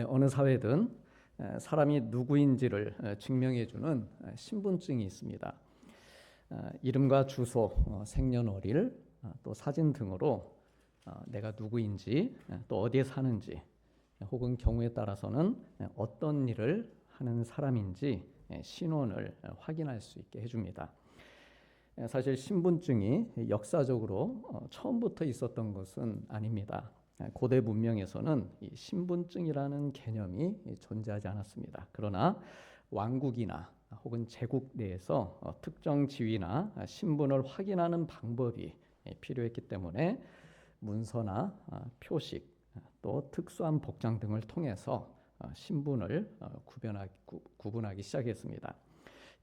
어느 사회든 사람이 누구인지를 증명해주는 신분증이 있습니다. 이름과 주소, 생년월일, 또 사진 등으로 내가 누구인지, 또 어디에 사는지, 혹은 경우에 따라서는 어떤 일을 하는 사람인지 신원을 확인할 수 있게 해줍니다. 사실 신분증이 역사적으로 처음부터 있었던 것은 아닙니다. 고대 문명에서는 이 신분증이라는 개념이 존재하지 않았습니다. 그러나 왕국이나 혹은 제국 내에서 특정 지위나 신분을 확인하는 방법이 필요했기 때문에 문서나 표식, 또 특수한 복장 등을 통해서 신분을 구분하기 시작했습니다.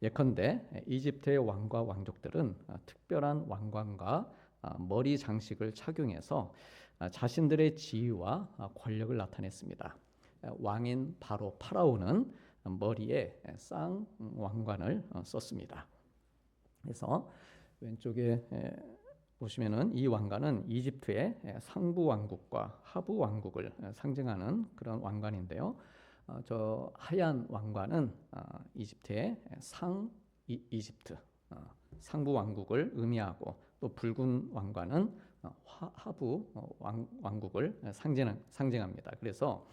예컨대 이집트의 왕과 왕족들은 특별한 왕관과 머리 장식을 착용해서 자신들의 지위와 권력을 나타냈습니다. 왕인 바로 파라오는 머리에 쌍왕관을 썼습니다. 그래서 왼쪽에 보시면은 이 왕관은 이집트의 상부 왕국과 하부 왕국을 상징하는 그런 왕관인데요. 저 하얀 왕관은 이집트의 이집트 상부 왕국을 의미하고, 또 붉은 왕관은 하부 왕국을 상징합니다. 그래서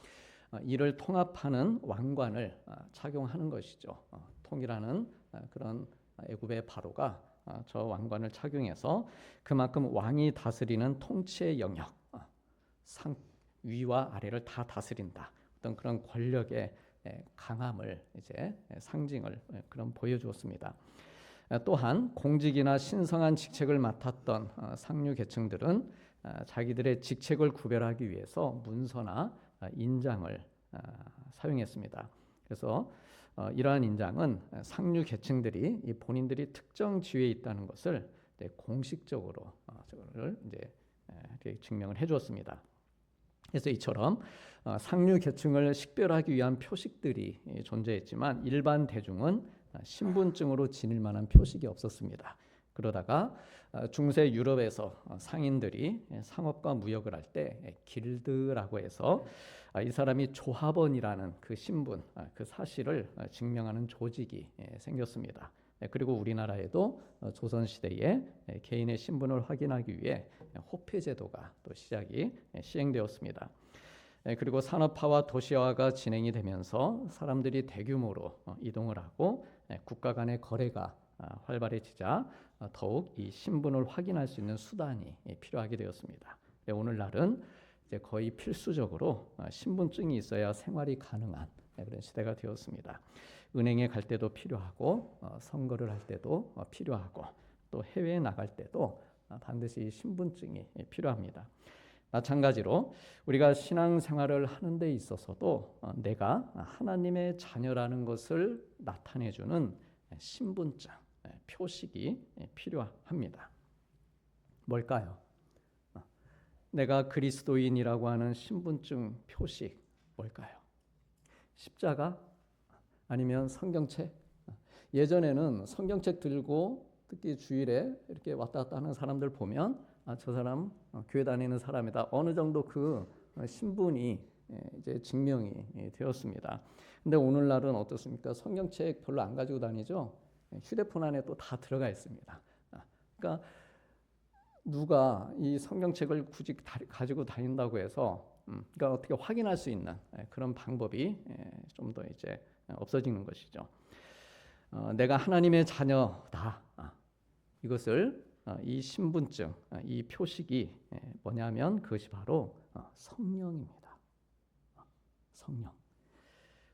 이를 통합하는 왕관을 착용하는 것이죠. 통일하는 그런 애굽의 바로가 저 왕관을 착용해서 그만큼 왕이 다스리는 통치의 영역, 위와 아래를 다 다스린다, 어떤 그런 권력의 강함을 이제 상징을 그런 보여주었습니다. 또한 공직이나 신성한 직책을 맡았던 상류 계층들은 자기들의 직책을 구별하기 위해서 문서나 인장을 사용했습니다. 그래서 이러한 인장은 상류 계층들이 본인들이 특정 지위에 있다는 것을 공식적으로 저거를 이제 증명을 해주었습니다. 그래서 이처럼 상류 계층을 식별하기 위한 표식들이 존재했지만 일반 대중은 신분증으로 지닐 만한 표식이 없었습니다. 그러다가 중세 유럽에서 상인들이 상업과 무역을 할 때 길드라고 해서 이 사람이 조합원이라는 그 신분, 그 사실을 증명하는 조직이 생겼습니다. 그리고 우리나라에도 조선시대에 개인의 신분을 확인하기 위해 호패제도가 또 시행되었습니다. 그리고 산업화와 도시화가 진행이 되면서 사람들이 대규모로 이동을 하고 국가 간의 거래가 활발해지자 더욱 이 신분을 확인할 수 있는 수단이 필요하게 되었습니다. 오늘날은 이제 거의 필수적으로 신분증이 있어야 생활이 가능한 그런 시대가 되었습니다. 은행에 갈 때도 필요하고, 선거를 할 때도 필요하고, 또 해외에 나갈 때도 반드시 신분증이 필요합니다. 마찬가지로 우리가 신앙생활을 하는 데 있어서도 내가 하나님의 자녀라는 것을 나타내주는 신분증, 표식이 필요합니다. 뭘까요? 내가 그리스도인이라고 하는 신분증 표식 뭘까요? 십자가? 아니면 성경책? 예전에는 성경책 들고 특히 주일에 이렇게 왔다 갔다 하는 사람들 보면 저 사람 교회 다니는 사람이다, 어느 정도 그 신분이 이제 증명이 되었습니다. 근데 오늘날은 어떻습니까? 성경책 별로 안 가지고 다니죠. 휴대폰 안에 또 다 들어가 있습니다. 그러니까 누가 이 성경책을 굳이 가지고 다닌다고 해서 그러니까 어떻게 확인할 수 있는 그런 방법이 좀 더 이제 없어지는 것이죠. 내가 하나님의 자녀다, 이것을 이 신분증, 이 표식이 뭐냐면 그것이 바로 성령입니다.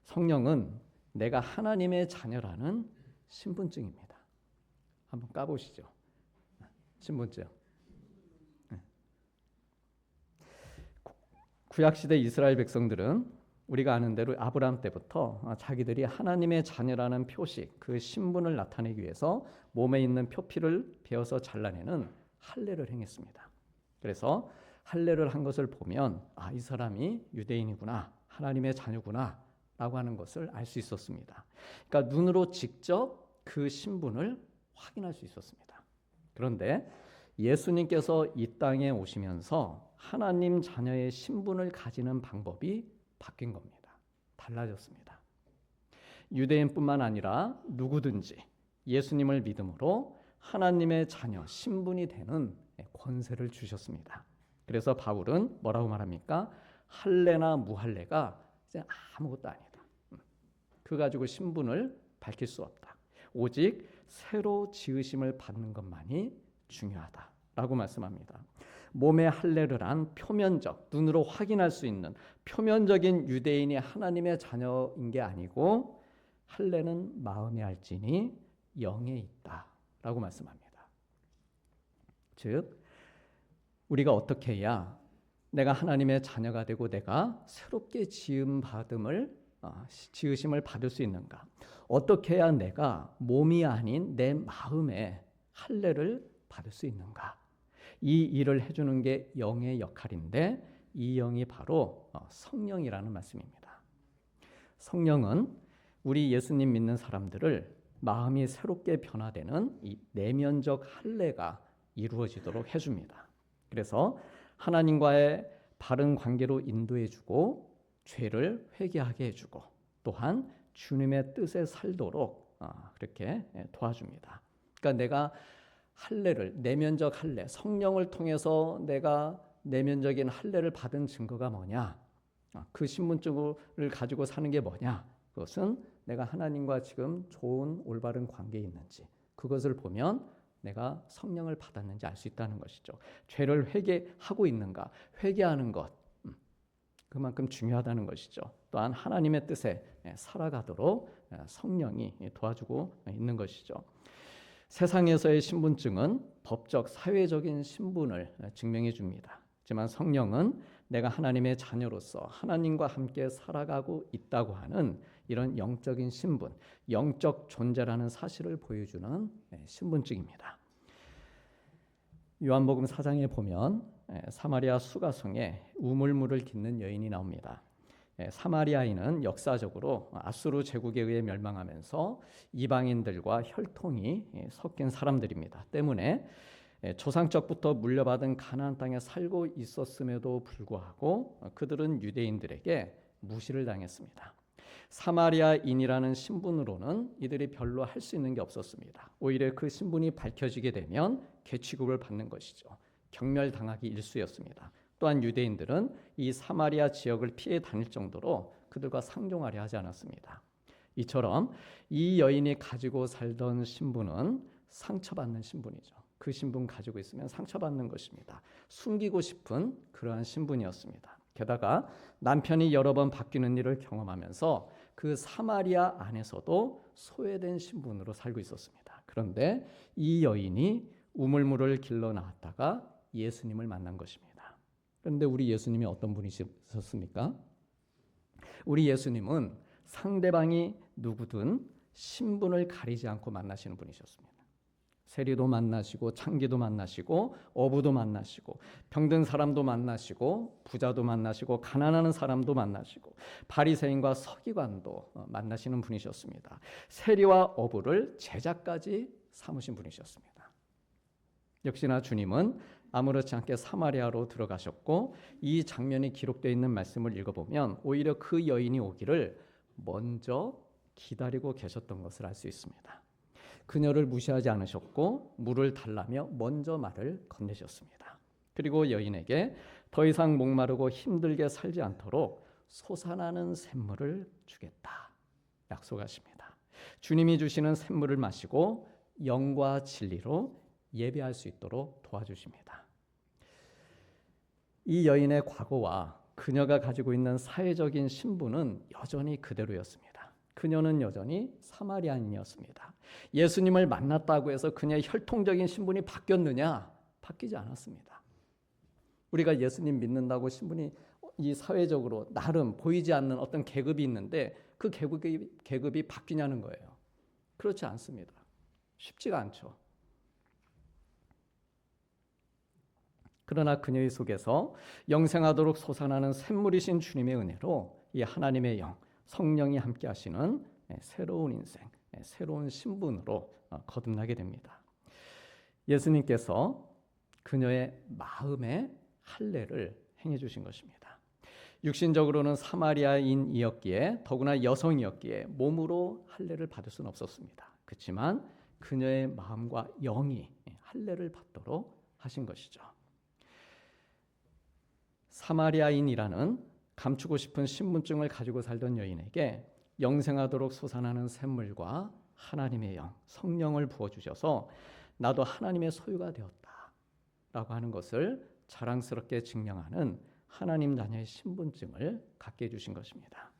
성령은 내가 하나님의 자녀라는 신분증입니다. 한번 까보시죠. 신분증. 구약시대 이스라엘 백성들은 우리가 아는 대로 아브라함 때부터 자기들이 하나님의 자녀라는 표식, 그 신분을 나타내기 위해서 몸에 있는 표피를 베어서 잘라내는 할례를 행했습니다. 그래서 할례를 한 것을 보면 이 사람이 유대인이구나, 하나님의 자녀구나 라고 하는 것을 알 수 있었습니다. 그러니까 눈으로 직접 그 신분을 확인할 수 있었습니다. 그런데 예수님께서 이 땅에 오시면서 하나님 자녀의 신분을 가지는 방법이 바뀐 겁니다. 달라졌습니다. 유대인뿐만 아니라 누구든지 예수님을 믿음으로 하나님의 자녀, 신분이 되는 권세를 주셨습니다. 그래서 바울은 뭐라고 말합니까? 할례나 무할례가 이제 아무것도 아니다. 그 가지고 신분을 밝힐 수 없다. 오직 새로 지으심을 받는 것만이 중요하다라고 말씀합니다. 몸의 할례를 한 표면적, 눈으로 확인할 수 있는 표면적인 유대인이 하나님의 자녀인 게 아니고 할례는 마음에 알지니 영에 있다라고 말씀합니다. 즉 우리가 어떻게 해야 내가 하나님의 자녀가 되고 내가 새롭게 지으심을 받을 수 있는가? 어떻게 해야 내가 몸이 아닌 내 마음에 할례를 받을 수 있는가? 이 일을 해주는 게 영의 역할인데 이 영이 바로 성령이라는 말씀입니다. 성령은 우리 예수님 믿는 사람들을 마음이 새롭게 변화되는 이 내면적 할례가 이루어지도록 해줍니다. 그래서 하나님과의 바른 관계로 인도해주고 죄를 회개하게 해주고 또한 주님의 뜻에 살도록 그렇게 도와줍니다. 그러니까 내가 할례를, 내면적 할례, 성령을 통해서 내가 내면적인 할례를 받은 증거가 뭐냐? 그 신분증을 가지고 사는 게 뭐냐? 그것은 내가 하나님과 지금 좋은 올바른 관계에 있는지 그것을 보면 내가 성령을 받았는지 알 수 있다는 것이죠. 죄를 회개하고 있는가? 회개하는 것 그만큼 중요하다는 것이죠. 또한 하나님의 뜻에 살아가도록 성령이 도와주고 있는 것이죠. 세상에서의 신분증은 법적, 사회적인 신분을 증명해 줍니다. 하지만 성령은 내가 하나님의 자녀로서 하나님과 함께 살아가고 있다고 하는 이런 영적인 신분, 영적 존재라는 사실을 보여주는 신분증입니다. 요한복음 4장에 보면 사마리아 수가성에 우물물을 깃는 여인이 나옵니다. 사마리아인은 역사적으로 아수르 제국에 의해 멸망하면서 이방인들과 혈통이 섞인 사람들입니다. 때문에 조상적부터 물려받은 가나안 땅에 살고 있었음에도 불구하고 그들은 유대인들에게 무시를 당했습니다. 사마리아인이라는 신분으로는 이들이 별로 할 수 있는 게 없었습니다. 오히려 그 신분이 밝혀지게 되면 괴취급을 받는 것이죠. 경멸당하기 일쑤였습니다. 또한 유대인들은 이 사마리아 지역을 피해 다닐 정도로 그들과 상종하려 하지 않았습니다. 이처럼 이 여인이 가지고 살던 신분은 상처받는 신분이죠. 그 신분 가지고 있으면 상처받는 것입니다. 숨기고 싶은 그러한 신분이었습니다. 게다가 남편이 여러 번 바뀌는 일을 경험하면서 그 사마리아 안에서도 소외된 신분으로 살고 있었습니다. 그런데 이 여인이 우물물을 길러 나왔다가 예수님을 만난 것입니다. 그런데 우리 예수님이 어떤 분이셨습니까? 우리 예수님은 상대방이 누구든 신분을 가리지 않고 만나시는 분이셨습니다. 세리도 만나시고 창기도 만나시고 어부도 만나시고 병든 사람도 만나시고 부자도 만나시고 가난한 사람도 만나시고 바리새인과 서기관도 만나시는 분이셨습니다. 세리와 어부를 제자까지 삼으신 분이셨습니다. 역시나 주님은 아무렇지 않게 사마리아로 들어가셨고 이 장면이 기록되어 있는 말씀을 읽어보면 오히려 그 여인이 오기를 먼저 기다리고 계셨던 것을 알 수 있습니다. 그녀를 무시하지 않으셨고 물을 달라며 먼저 말을 건네셨습니다. 그리고 여인에게 더 이상 목마르고 힘들게 살지 않도록 솟아나는 샘물을 주겠다 약속하십니다. 주님이 주시는 샘물을 마시고 영과 진리로 예배할 수 있도록 도와주십니다. 이 여인의 과거와 그녀가 가지고 있는 사회적인 신분은 여전히 그대로였습니다. 그녀는 여전히 사마리아인이었습니다. 예수님을 만났다고 해서 그녀의 혈통적인 신분이 바뀌었느냐? 바뀌지 않았습니다. 우리가 예수님 믿는다고 신분이 이 사회적으로 나름 보이지 않는 어떤 계급이 있는데 그 계급이 바뀌냐는 거예요. 그렇지 않습니다. 쉽지가 않죠. 그러나 그녀의 속에서 영생하도록 솟아나는 샘물이신 주님의 은혜로 이 하나님의 영, 성령이 함께 하시는 새로운 인생, 새로운 신분으로 거듭나게 됩니다. 예수님께서 그녀의 마음의 할례를 행해 주신 것입니다. 육신적으로는 사마리아인이었기에 더구나 여성이었기에 몸으로 할례를 받을 수는 없었습니다. 그렇지만 그녀의 마음과 영이 할례를 받도록 하신 것이죠. 사마리아인이라는 감추고 싶은 신분증을 가지고 살던 여인에게 영생하도록 솟아나는 샘물과 하나님의 영, 성령을 부어주셔서 나도 하나님의 소유가 되었다라고 하는 것을 자랑스럽게 증명하는 하나님 자녀의 신분증을 갖게 해주신 것입니다.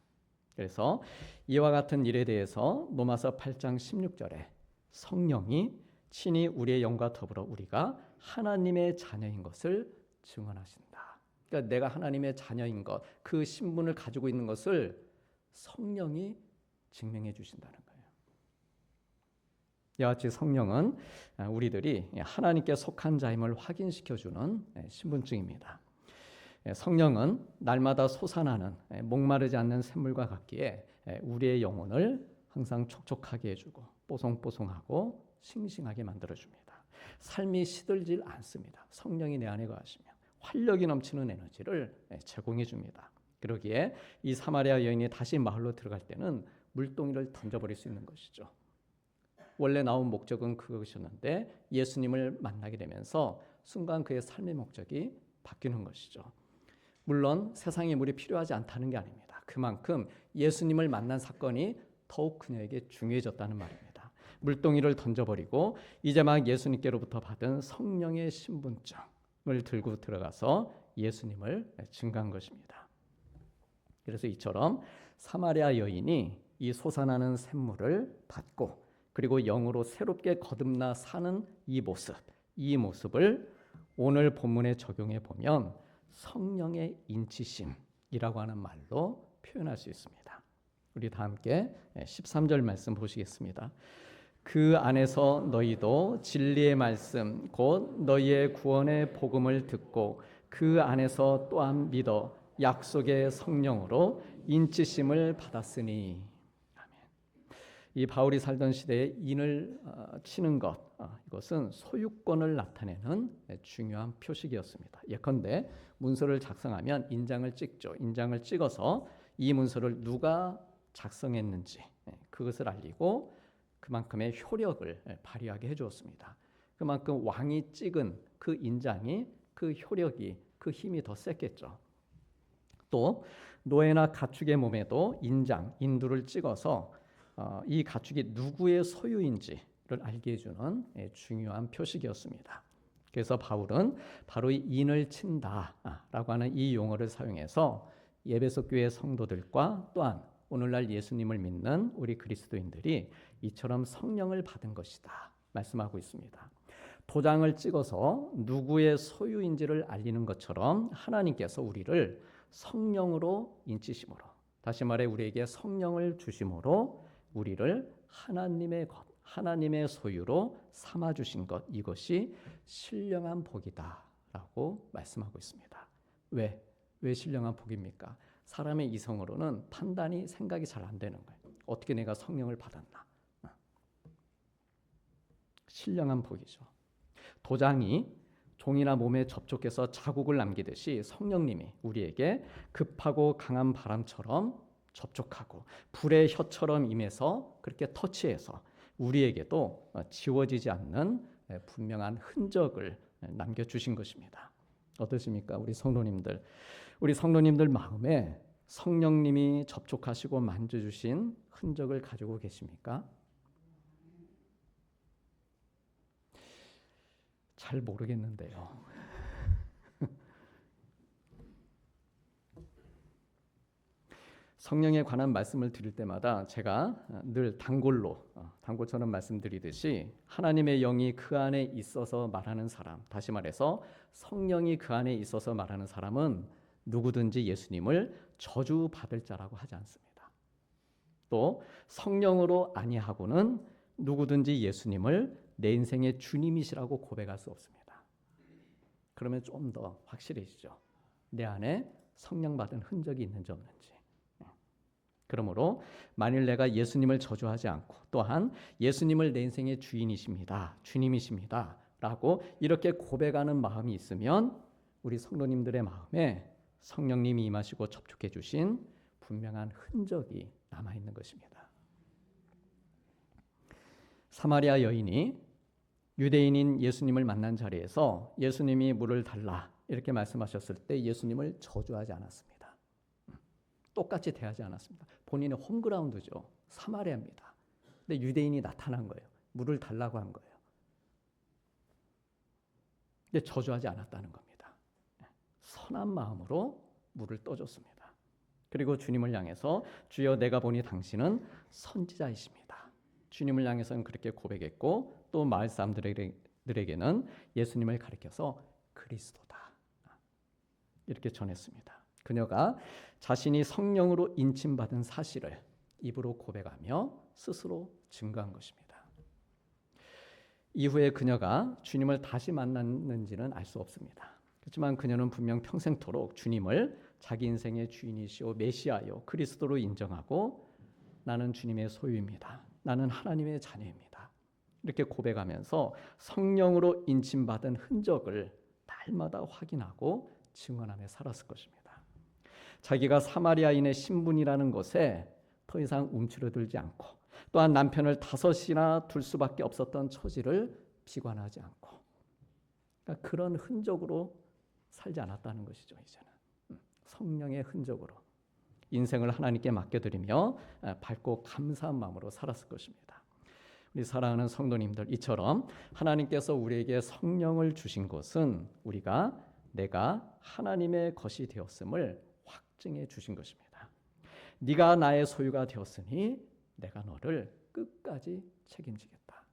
그래서 이와 같은 일에 대해서 로마서 8장 16절에 성령이 친히 우리의 영과 더불어 우리가 하나님의 자녀인 것을 증언하신다. 그러니까 내가 하나님의 자녀인 것, 그 신분을 가지고 있는 것을 성령이 증명해 주신다는 거예요. 이와 같이 성령은 우리들이 하나님께 속한 자임을 확인시켜주는 신분증입니다. 성령은 날마다 솟아나는 목마르지 않는 샘물과 같기에 우리의 영혼을 항상 촉촉하게 해주고 뽀송뽀송하고 싱싱하게 만들어줍니다. 삶이 시들질 않습니다. 성령이 내 안에 거하시며 활력이 넘치는 에너지를 제공해 줍니다. 그러기에 이 사마리아 여인이 다시 마을로 들어갈 때는 물동이를 던져버릴 수 있는 것이죠. 원래 나온 목적은 그것이었는데 예수님을 만나게 되면서 순간 그의 삶의 목적이 바뀌는 것이죠. 물론 세상의 물이 필요하지 않다는 게 아닙니다. 그만큼 예수님을 만난 사건이 더욱 그녀에게 중요해졌다는 말입니다. 물동이를 던져버리고 이제 막 예수님께로부터 받은 성령의 신분증을 들고 들어가서 예수님을 증거한 것입니다. 그래서 이처럼 사마리아 여인이 이 솟아나는 샘물을 받고 그리고 영으로 새롭게 거듭나 사는 이 모습을 오늘 본문에 적용해 보면 성령의 인치심이라고 하는 말로 표현할 수 있습니다. 우리 다 함께 13절 말씀 보시겠습니다. 그 안에서 너희도 진리의 말씀 곧 너희의 구원의 복음을 듣고 그 안에서 또한 믿어 약속의 성령으로 인치심을 받았으니. 아멘. 이 바울이 살던 시대에 인을 치는 것, 이것은 소유권을 나타내는 중요한 표식이었습니다. 예컨대 문서를 작성하면 인장을 찍죠. 인장을 찍어서 이 문서를 누가 작성했는지 그것을 알리고 그만큼의 효력을 발휘하게 해주었습니다. 그만큼 왕이 찍은 그 인장이 그 효력이 그 힘이 더 셌겠죠. 또 노예나 가축의 몸에도 인두를 찍어서 이 가축이 누구의 소유인지를 알게 해주는 중요한 표식이었습니다. 그래서 바울은 바로 이 인을 친다라고 하는 이 용어를 사용해서 에베소 교회 성도들과 또한 오늘날 예수님을 믿는 우리 그리스도인들이 이처럼 성령을 받은 것이다 말씀하고 있습니다. 도장을 찍어서 누구의 소유인지를 알리는 것처럼 하나님께서 우리를 성령으로 인치심으로, 다시 말해 우리에게 성령을 주심으로 우리를 하나님의 것, 하나님의 소유로 삼아주신 것, 이것이 신령한 복이다라고 말씀하고 있습니다. 왜 신령한 복입니까? 사람의 이성으로는 판단이 생각이 잘 안 되는 거예요. 어떻게 내가 성령을 받았나? 신령한 복이죠. 도장이 종이나 몸에 접촉해서 자국을 남기듯이 성령님이 우리에게 급하고 강한 바람처럼 접촉하고 불의 혀처럼 임해서 그렇게 터치해서 우리에게도 지워지지 않는 분명한 흔적을 남겨주신 것입니다. 어떠십니까? 우리 성도님들 마음에 성령님이 접촉하시고 만져주신 흔적을 가지고 계십니까? 잘 모르겠는데요. 성령에 관한 말씀을 드릴 때마다 제가 늘 단골처럼 말씀드리듯이 하나님의 영이 그 안에 있어서 말하는 사람, 다시 말해서 성령이 그 안에 있어서 말하는 사람은 누구든지 예수님을 저주받을 자라고 하지 않습니다. 또 성령으로 아니하고는 누구든지 예수님을 내 인생의 주님이시라고 고백할 수 없습니다. 그러면 좀 더 확실해지죠. 내 안에 성령 받은 흔적이 있는지 없는지. 그러므로 만일 내가 예수님을 저주하지 않고 또한 예수님을 내 인생의 주님이십니다 라고 이렇게 고백하는 마음이 있으면 우리 성도님들의 마음에 성령님이 임하시고 접촉해 주신 분명한 흔적이 남아 있는 것입니다. 사마리아 여인이 유대인인 예수님을 만난 자리에서 예수님이 물을 달라 이렇게 말씀하셨을 때 예수님을 저주하지 않았습니다. 똑같이 대하지 않았습니다. 본인의 홈그라운드죠. 사마리아입니다. 근데 유대인이 나타난 거예요. 물을 달라고 한 거예요. 근데 저주하지 않았다는 겁니다. 선한 마음으로 물을 떠줬습니다. 그리고 주님을 향해서 주여 내가 보니 당신은 선지자이십니다. 주님을 향해서는 그렇게 고백했고 또 마을 사람들에게는 예수님을 가리켜서 그리스도다 이렇게 전했습니다. 그녀가 자신이 성령으로 인침받은 사실을 입으로 고백하며 스스로 증거한 것입니다. 이후에 그녀가 주님을 다시 만났는지는 알 수 없습니다. 그렇지만 그녀는 분명 평생토록 주님을 자기 인생의 주인이시오 메시아요 그리스도로 인정하고 나는 주님의 소유입니다. 나는 하나님의 자녀입니다. 이렇게 고백하면서 성령으로 인침받은 흔적을 날마다 확인하고 증언하며 살았을 것입니다. 자기가 사마리아인의 신분이라는 것에 더 이상 움츠러들지 않고 또한 남편을 5이나 둘 수밖에 없었던 처지를 비관하지 않고 그러니까 그런 흔적으로 살지 않았다는 것이죠. 이제는 성령의 흔적으로 인생을 하나님께 맡겨드리며 밝고 감사한 마음으로 살았을 것입니다. 우리 사랑하는 성도님들, 이처럼 하나님께서 우리에게 성령을 주신 것은 내가 하나님의 것이 되었음을 확증해 주신 것입니다. 네가 나의 소유가 되었으니 내가 너를 끝까지 책임지겠다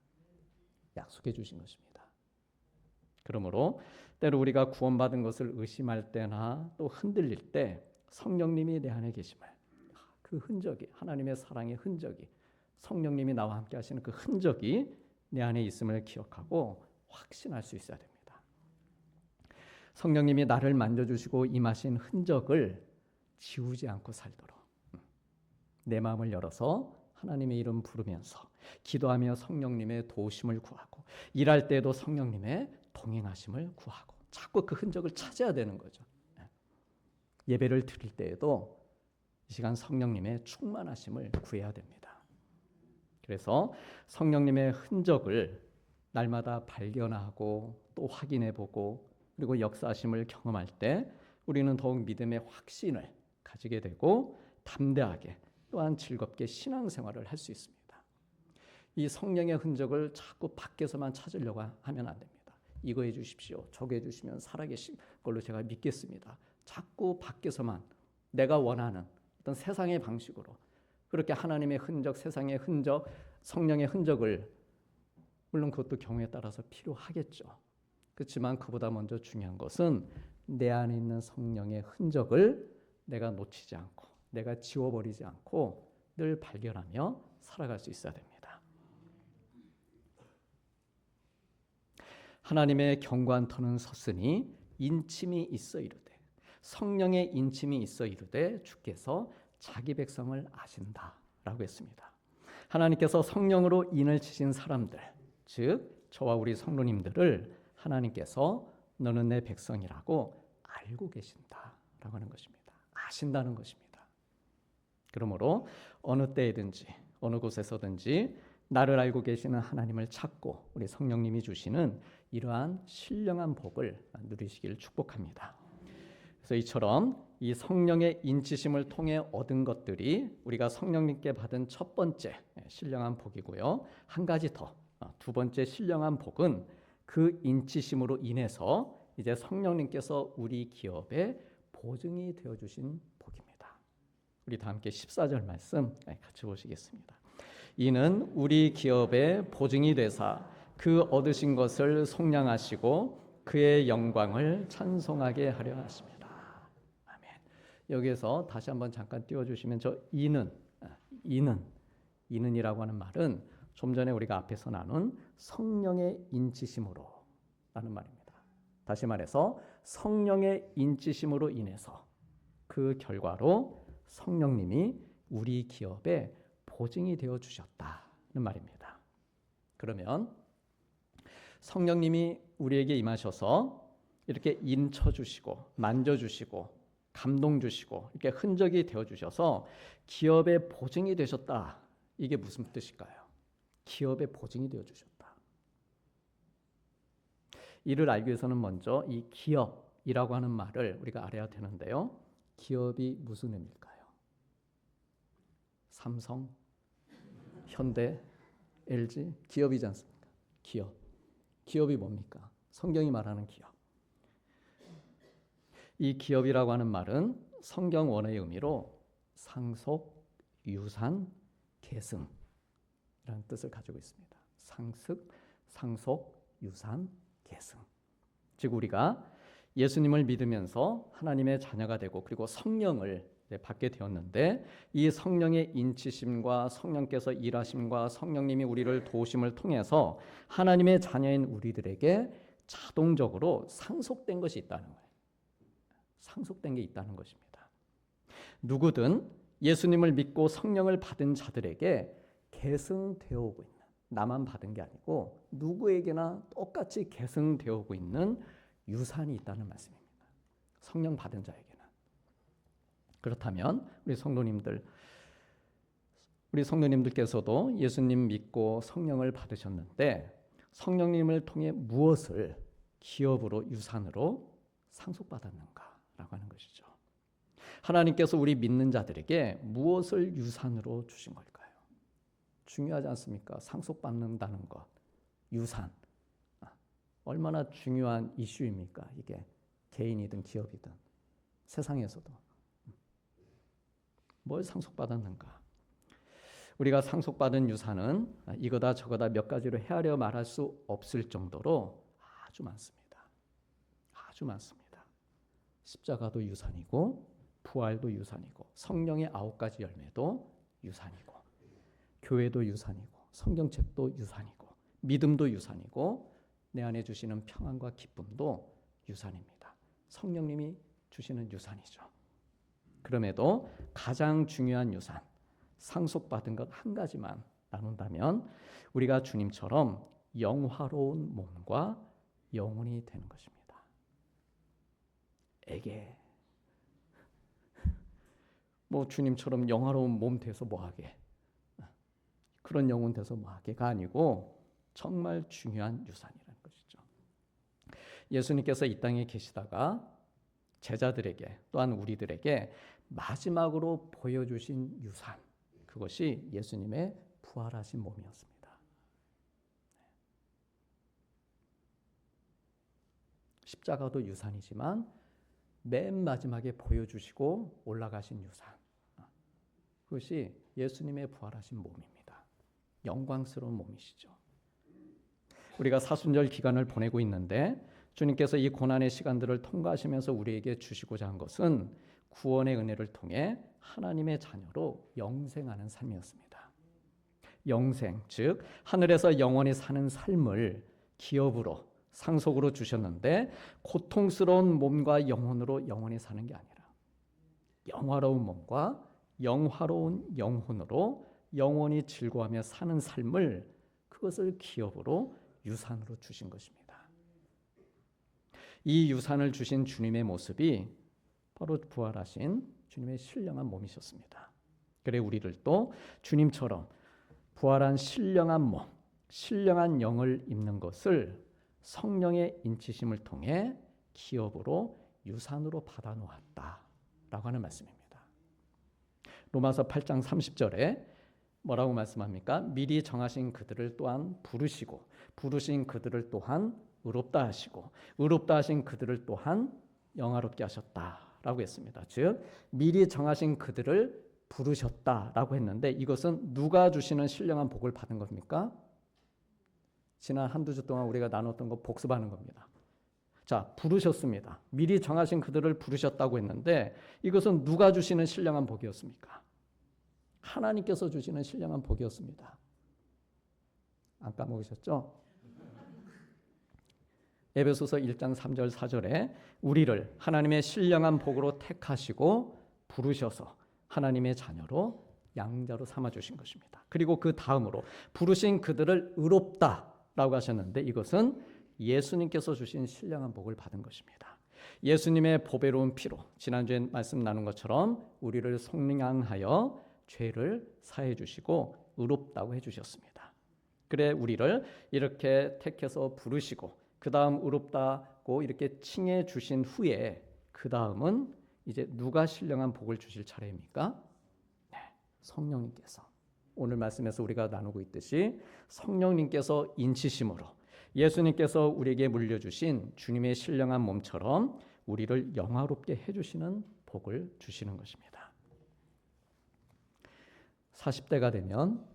약속해 주신 것입니다. 그러므로 때로 우리가 구원받은 것을 의심할 때나 또 흔들릴 때 성령님이 내 안에 계심을 그 흔적이 하나님의 사랑의 흔적이 성령님이 나와 함께 하시는 그 흔적이 내 안에 있음을 기억하고 확신할 수 있어야 됩니다. 성령님이 나를 만져주시고 임하신 흔적을 지우지 않고 살도록 내 마음을 열어서 하나님의 이름 부르면서 기도하며 성령님의 도우심을 구하고 일할 때에도 성령님의 동행하심을 구하고 자꾸 그 흔적을 찾아야 되는 거죠. 예배를 드릴 때에도 이 시간 성령님의 충만하심을 구해야 됩니다. 그래서 성령님의 흔적을 날마다 발견하고 또 확인해보고 그리고 역사하심을 경험할 때 우리는 더욱 믿음의 확신을 가지게 되고 담대하게 또한 즐겁게 신앙생활을 할 수 있습니다. 이 성령의 흔적을 자꾸 밖에서만 찾으려고 하면 안 됩니다. 이거 해주십시오. 저거 해주시면 살아계신 걸로 제가 믿겠습니다. 자꾸 밖에서만 내가 원하는 어떤 세상의 방식으로 그렇게 하나님의 흔적, 세상의 흔적, 성령의 흔적을 물론 그것도 경우에 따라서 필요하겠죠. 그렇지만 그보다 먼저 중요한 것은 내 안에 있는 성령의 흔적을 내가 놓치지 않고 내가 지워버리지 않고 늘 발견하며 살아갈 수 있어야 됩니다. 하나님의 견고한 터는 섰으니 인침이 있어 이르되 성령의 인침이 있어 이르되 주께서 자기 백성을 아신다라고 했습니다. 하나님께서 성령으로 인을 치신 사람들, 즉 저와 우리 성도님들을 하나님께서 너는 내 백성이라고 알고 계신다라고 하는 것입니다. 아신다는 것입니다. 그러므로 어느 때이든지 어느 곳에서든지 나를 알고 계시는 하나님을 찾고 우리 성령님이 주시는 이러한 신령한 복을 누리시길 축복합니다. 그래서 이처럼 이 성령의 인치심을 통해 얻은 것들이 우리가 성령님께 받은 첫 번째 신령한 복이고요. 한 가지 더, 두 번째 신령한 복은 그 인치심으로 인해서 이제 성령님께서 우리 기업의 보증이 되어주신 복입니다. 우리 다 함께 14절 말씀 같이 보시겠습니다. 이는 우리 기업의 보증이 되사 그 얻으신 것을 속량하시고 그의 영광을 찬송하게 하려 하십니다. 아멘. 여기에서 다시 한번 잠깐 띄워주시면 저 이는이라고 하는 말은 좀 전에 우리가 앞에서 나눈 성령의 인치심으로 라는 말입니다. 다시 말해서 성령의 인치심으로 인해서 그 결과로 성령님이 우리 기업에 보증이 되어 주셨다는 말입니다. 그러면 성령님이 우리에게 임하셔서 이렇게 인쳐 주시고 만져 주시고 감동 주시고 이렇게 흔적이 되어 주셔서 기업의 보증이 되셨다. 이게 무슨 뜻일까요? 기업의 보증이 되어 주셨다. 이를 알기 위해서는 먼저 이 기업이라고 하는 말을 우리가 알아야 되는데요. 기업이 무슨 의미일까요? 삼성, 현대, LG 기업이지 않습니까? 기업. 기업이 뭡니까? 성경이 말하는 기업. 이 기업이라고 하는 말은 성경 원어의 의미로 상속, 유산, 계승이라는 뜻을 가지고 있습니다. 상속, 유산, 계승. 즉 우리가 예수님을 믿으면서 하나님의 자녀가 되고 그리고 성령을 받게 되었는데 이 성령의 인치심과 성령께서 일하심과 성령님이 우리를 도우심을 통해서 하나님의 자녀인 우리들에게 자동적으로 상속된 것이 있다는 거예요. 상속된 게 있다는 것입니다. 누구든 예수님을 믿고 성령을 받은 자들에게 계승되어 오고 있는, 나만 받은 게 아니고 누구에게나 똑같이 계승되어 오고 있는 유산이 있다는 말씀입니다. 성령 받은 자에게는. 그렇다면 우리 성도님들께서도 예수님 믿고 성령을 받으셨는데 성령님을 통해 무엇을 기업으로 유산으로 상속받았는가라고 하는 것이죠. 하나님께서 우리 믿는 자들에게 무엇을 유산으로 주신 걸까요? 중요하지 않습니까? 상속받는다는 것, 유산. 얼마나 중요한 이슈입니까? 이게 개인이든 기업이든 세상에서도. 뭘 상속받았는가? 우리가 상속받은 유산은 이거다 저거다 몇 가지로 헤아려 말할 수 없을 정도로 아주 많습니다. 아주 많습니다. 십자가도 유산이고 부활도 유산이고 성령의 9가지 열매도 유산이고 교회도 유산이고 성경책도 유산이고 믿음도 유산이고 내 안에 주시는 평안과 기쁨도 유산입니다. 성령님이 주시는 유산이죠. 그럼에도 가장 중요한 유산, 상속받은 것 한 가지만 나눈다면 우리가 주님처럼 영화로운 몸과 영혼이 되는 것입니다. 에게 뭐 주님처럼 영화로운 몸 돼서 뭐하게, 그런 영혼 돼서 뭐하게가 아니고 정말 중요한 유산이라는 것이죠. 예수님께서 이 땅에 계시다가 제자들에게 또한 우리들에게 마지막으로 보여주신 유산, 그것이 예수님의 부활하신 몸이었습니다. 십자가도 유산이지만 맨 마지막에 보여주시고 올라가신 유산, 그것이 예수님의 부활하신 몸입니다. 영광스러운 몸이시죠. 우리가 사순절 기간을 보내고 있는데 주님께서 이 고난의 시간들을 통과하시면서 우리에게 주시고자 한 것은 구원의 은혜를 통해 하나님의 자녀로 영생하는 삶이었습니다. 영생, 즉 하늘에서 영원히 사는 삶을 기업으로 상속으로 주셨는데 고통스러운 몸과 영혼으로 영원히 사는 게 아니라 영화로운 몸과 영화로운 영혼으로 영원히 즐거워하며 사는 삶을, 그것을 기업으로 유산으로 주신 것입니다. 이 유산을 주신 주님의 모습이 바로 부활하신 주님의 신령한 몸이셨습니다. 그래 우리들도 주님처럼 부활한 신령한 몸, 신령한 영을 입는 것을 성령의 인치심을 통해 기업으로 유산으로 받아 놓았다라고 하는 말씀입니다. 로마서 8장 30절에 뭐라고 말씀합니까? 미리 정하신 그들을 또한 부르시고 부르신 그들을 또한 의롭다 하시고 의롭다 하신 그들을 또한 영화롭게 하셨다라고 했습니다. 즉 미리 정하신 그들을 부르셨다라고 했는데 이것은 누가 주시는 신령한 복을 받은 겁니까? 지난 한두 주 동안 우리가 나눴던 거 복습하는 겁니다. 자, 부르셨습니다. 미리 정하신 그들을 부르셨다고 했는데 이것은 누가 주시는 신령한 복이었습니까? 하나님께서 주시는 신령한 복이었습니다. 안 까먹으셨죠? 에베소서 1장 3절 4절에 우리를 하나님의 신령한 복으로 택하시고 부르셔서 하나님의 자녀로 양자로 삼아주신 것입니다. 그리고 그 다음으로 부르신 그들을 의롭다라고 하셨는데 이것은 예수님께서 주신 신령한 복을 받은 것입니다. 예수님의 보배로운 피로 지난주에 말씀 나눈 것처럼 우리를 속량하여 죄를 사해 주시고 의롭다고 해 주셨습니다. 그래 우리를 이렇게 택해서 부르시고 그 다음 의롭다고 이렇게 칭해 주신 후에 그 다음은 이제 누가 신령한 복을 주실 차례입니까? 네, 성령님께서. 오늘 말씀에서 우리가 나누고 있듯이 성령님께서 인치심으로 예수님께서 우리에게 물려주신 주님의 신령한 몸처럼 우리를 영화롭게 해주시는 복을 주시는 것입니다. 40대가 되면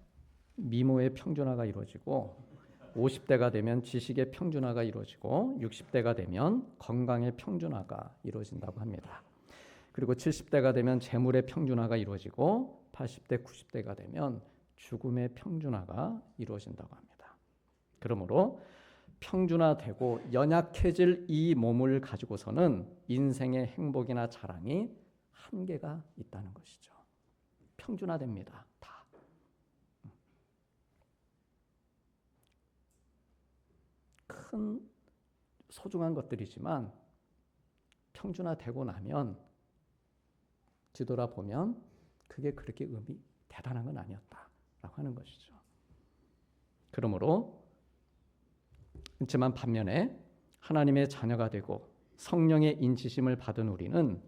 미모의 평준화가 이루어지고 50대가 되면 지식의 평준화가 이루어지고 60대가 되면 건강의 평준화가 이루어진다고 합니다. 그리고 70대가 되면 재물의 평준화가 이루어지고 80대, 90대가 되면 죽음의 평준화가 이루어진다고 합니다. 그러므로 평준화되고 연약해질 이 몸을 가지고서는 인생의 행복이나 자랑이 한계가 있다는 것이죠. 평준화됩니다. 다. 큰 소중한 것들이지만 평준화되고 나면 뒤돌아보면 그게 그렇게 의미 대단한 건 아니었다라고 하는 것이죠. 그러므로 그렇지만 반면에 하나님의 자녀가 되고 성령의 인치심을 받은 우리는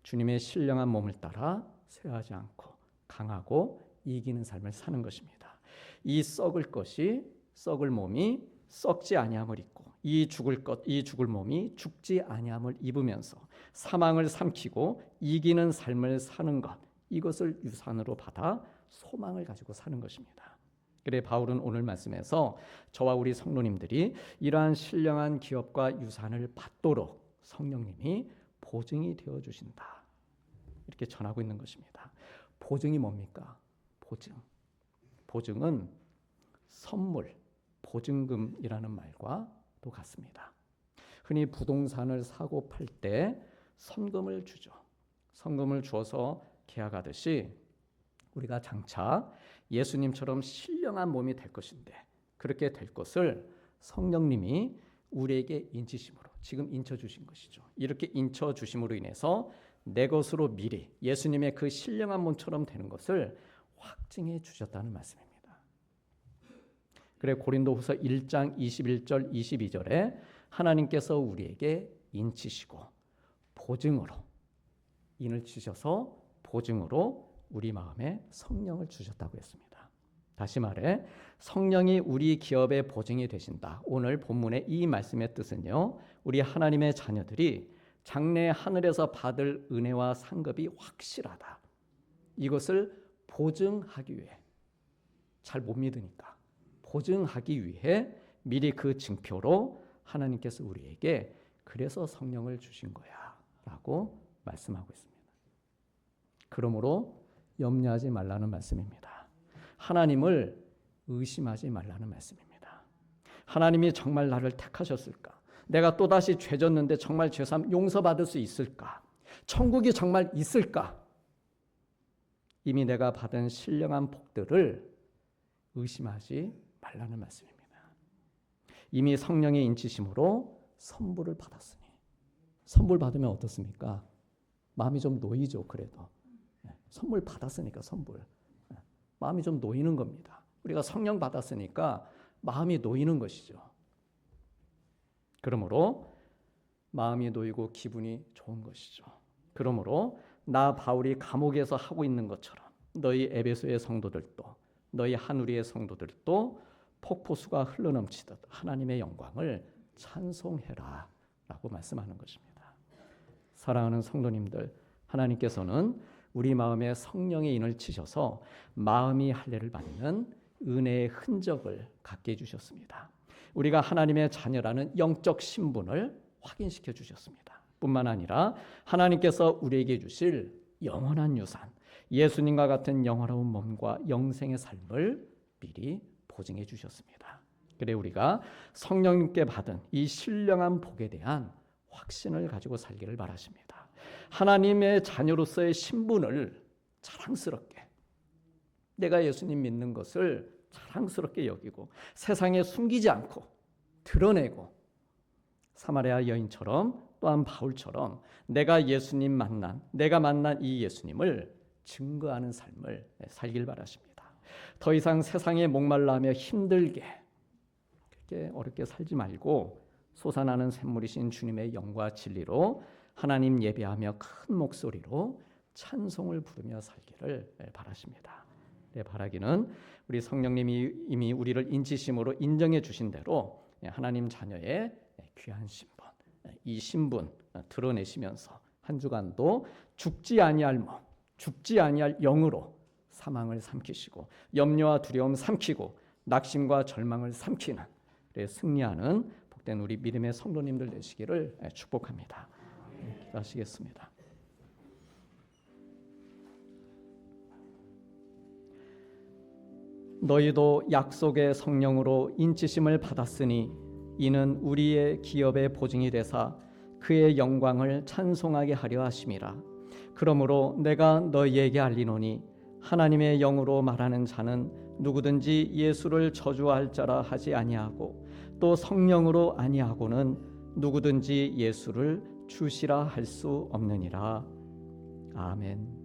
주님의 신령한 몸을 따라 쇠하지 않고 강하고 이기는 삶을 사는 것입니다. 이 썩을 몸이 썩지 아니함을 입고 이 죽을 몸이 죽지 아니함을 입으면서 사망을 삼키고 이기는 삶을 사는 것, 이것을 유산으로 받아 소망을 가지고 사는 것입니다. 그래 바울은 오늘 말씀에서 저와 우리 성도님들이 이러한 신령한 기업과 유산을 받도록 성령님이 보증이 되어 주신다. 이렇게 전하고 있는 것입니다. 보증이 뭡니까? 보증은 선물, 보증금이라는 말과 또 같습니다. 흔히 부동산을 사고 팔 때 선금을 주죠. 선금을 주어서 계약하듯이 우리가 장차 예수님처럼 신령한 몸이 될 것인데 그렇게 될 것을 성령님이 우리에게 인치심으로 지금 인쳐주신 것이죠. 이렇게 인쳐주심으로 인해서 내 것으로 미리 예수님의 그 신령한 몸처럼 되는 것을 확증해 주셨다는 말씀입니다. 그래 고린도후서 1장 21절 22절에 하나님께서 우리에게 인치시고 보증으로 인을 치셔서 보증으로 우리 마음에 성령을 주셨다고 했습니다. 다시 말해 성령이 우리 기업의 보증이 되신다. 오늘 본문의 이 말씀의 뜻은요, 우리 하나님의 자녀들이 장래 하늘에서 받을 은혜와 상급이 확실하다. 이것을 보증하기 위해, 잘 못 믿으니까 보증하기 위해 미리 그 증표로 하나님께서 우리에게 그래서 성령을 주신 거야 라고 말씀하고 있습니다. 그러므로 염려하지 말라는 말씀입니다. 하나님을 의심하지 말라는 말씀입니다. 하나님이 정말 나를 택하셨을까? 내가 또다시 죄졌는데 정말 죄삼 용서받을 수 있을까? 천국이 정말 있을까? 이미 내가 받은 신령한 복들을 의심하지 말라는 말씀입니다. 이미 성령의 인치심으로 선물을 받았으니, 선물 받으면 어떻습니까? 마음이 좀 놓이죠. 그래도 선물 받았으니까 선물 마음이 좀 놓이는 겁니다. 우리가 성령 받았으니까 마음이 놓이는 것이죠. 그러므로 마음이 놓이고 기분이 좋은 것이죠. 그러므로 나 바울이 감옥에서 하고 있는 것처럼 너희 에베소의 성도들도 너희 한우리의 성도들도 폭포수가 흘러넘치듯 하나님의 영광을 찬송해라 라고 말씀하는 것입니다. 사랑하는 성도님들, 하나님께서는 우리 마음에 성령의 인을 치셔서 마음이 할례를 받는 은혜의 흔적을 갖게 해주셨습니다. 우리가 하나님의 자녀라는 영적 신분을 확인시켜 주셨습니다. 뿐만 아니라 하나님께서 우리에게 주실 영원한 유산, 예수님과 같은 영원로운 몸과 영생의 삶을 미리 보증해 주셨습니다. 그래 우리가 성령님께 받은 이 신령한 복에 대한 확신을 가지고 살기를 바라십니다. 하나님의 자녀로서의 신분을 자랑스럽게, 내가 예수님 믿는 것을 자랑스럽게 여기고 세상에 숨기지 않고 드러내고 사마리아 여인처럼 또한 바울처럼 내가 만난 이 예수님을 증거하는 삶을 살길 바라십니다. 더 이상 세상에 목말라하며 힘들게 그렇게 어렵게 살지 말고 솟아나는 샘물이신 주님의 영과 진리로 하나님 예배하며 큰 목소리로 찬송을 부르며 살기를 바라십니다. 바라기는 우리 성령님이 이미 우리를 인치심으로 인정해 주신 대로 하나님 자녀의 귀한 신분, 이 신분 드러내시면서 한 주간도 죽지 아니할 몸, 죽지 아니할 영으로 사망을 삼키시고 염려와 두려움 삼키고 낙심과 절망을 삼키는 승리하는 복된 우리 믿음의 성도님들 되시기를 축복합니다. 기도하시겠습니다. 너희도 약속의 성령으로 인치심을 받았으니 이는 우리의 기업의 보증이 되사 그의 영광을 찬송하게 하려 하심이라. 그러므로 내가 너희에게 알리노니 하나님의 영으로 말하는 자는 누구든지 예수를 저주할 자라 하지 아니하고 또 성령으로 아니하고는 누구든지 예수를 주시라 할 수 없느니라. 아멘.